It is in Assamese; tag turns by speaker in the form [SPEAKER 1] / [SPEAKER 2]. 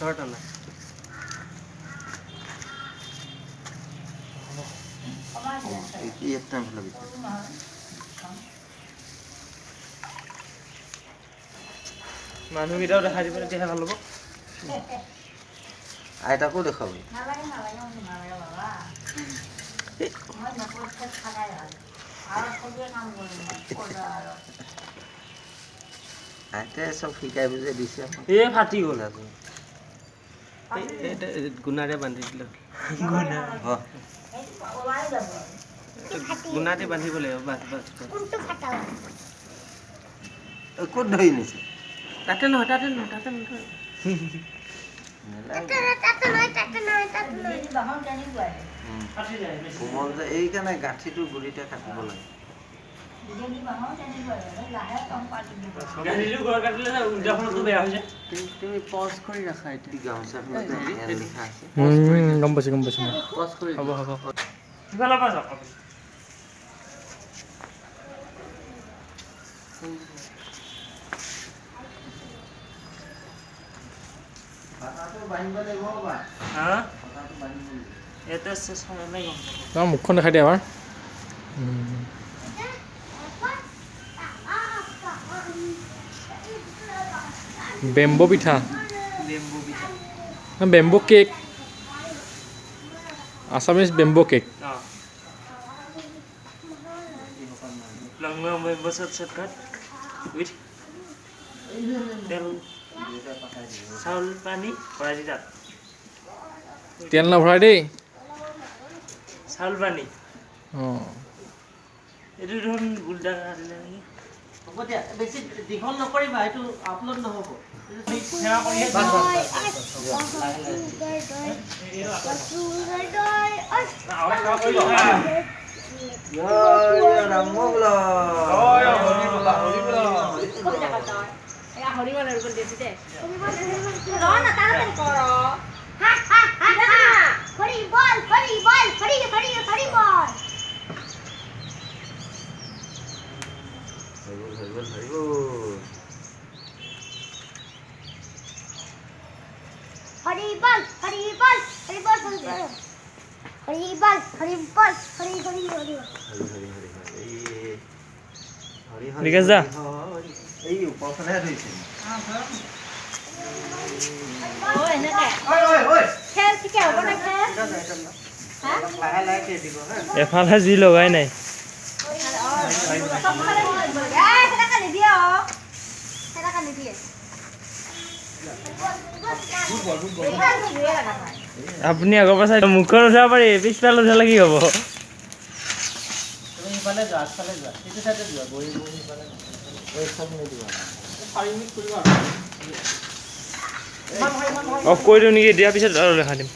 [SPEAKER 1] ঘৰত আনা
[SPEAKER 2] এটা ভালো
[SPEAKER 1] মানুহকেইটাও দেখাই দিব তেতিয়াহে ভাল হ'ব
[SPEAKER 2] আইতাকো দেখাব আইতাই চব শিকাই বুজাই দিছে
[SPEAKER 1] এই ফাটি গ'ল গুণাৰে বান্ধি দিলে গুণাতে বান্ধিব লাগিব বাছ বাছ
[SPEAKER 2] ক'ত ধৰি নিছে
[SPEAKER 1] তাতে নহয়
[SPEAKER 2] কোমল যে এইকাৰণে গাঁঠিটো গুৰিতে কাটিব লাগে
[SPEAKER 1] তুমি পজ কৰি ৰাখা এতিয়া
[SPEAKER 2] গামোচাখনত লিখা আছে
[SPEAKER 3] গম পাইছোঁ
[SPEAKER 1] পজ কৰি
[SPEAKER 3] হ'ব মুখখন দেখাই দিয়া এবাৰ বেম্বো পিঠা bamboo cake Assamese bamboo cake
[SPEAKER 1] চাউল পানী ভৰাই দি তাত
[SPEAKER 3] তেল নভৰাই দেই
[SPEAKER 1] চাউল পানী
[SPEAKER 3] অঁ
[SPEAKER 1] এইটো দেখোন উল্টা কাটিলে নেকি হ'ব দিয়া বেছি দীঘল নকৰিবা এইটো আপলোড নহ'ব সেৱা কৰিহে
[SPEAKER 3] বিকাশ দা
[SPEAKER 2] এই ওপৰখনহে ধৰিছে
[SPEAKER 3] এফালে যি লগাই নাই আপুনি আগৰ পৰা চাই মুখখন উঠাব পাৰি পিছফালে উঠালে কি হ'ব অফ কৰি দিওঁ নেকি দিয়াৰ পিছত আৰু দেখা দিম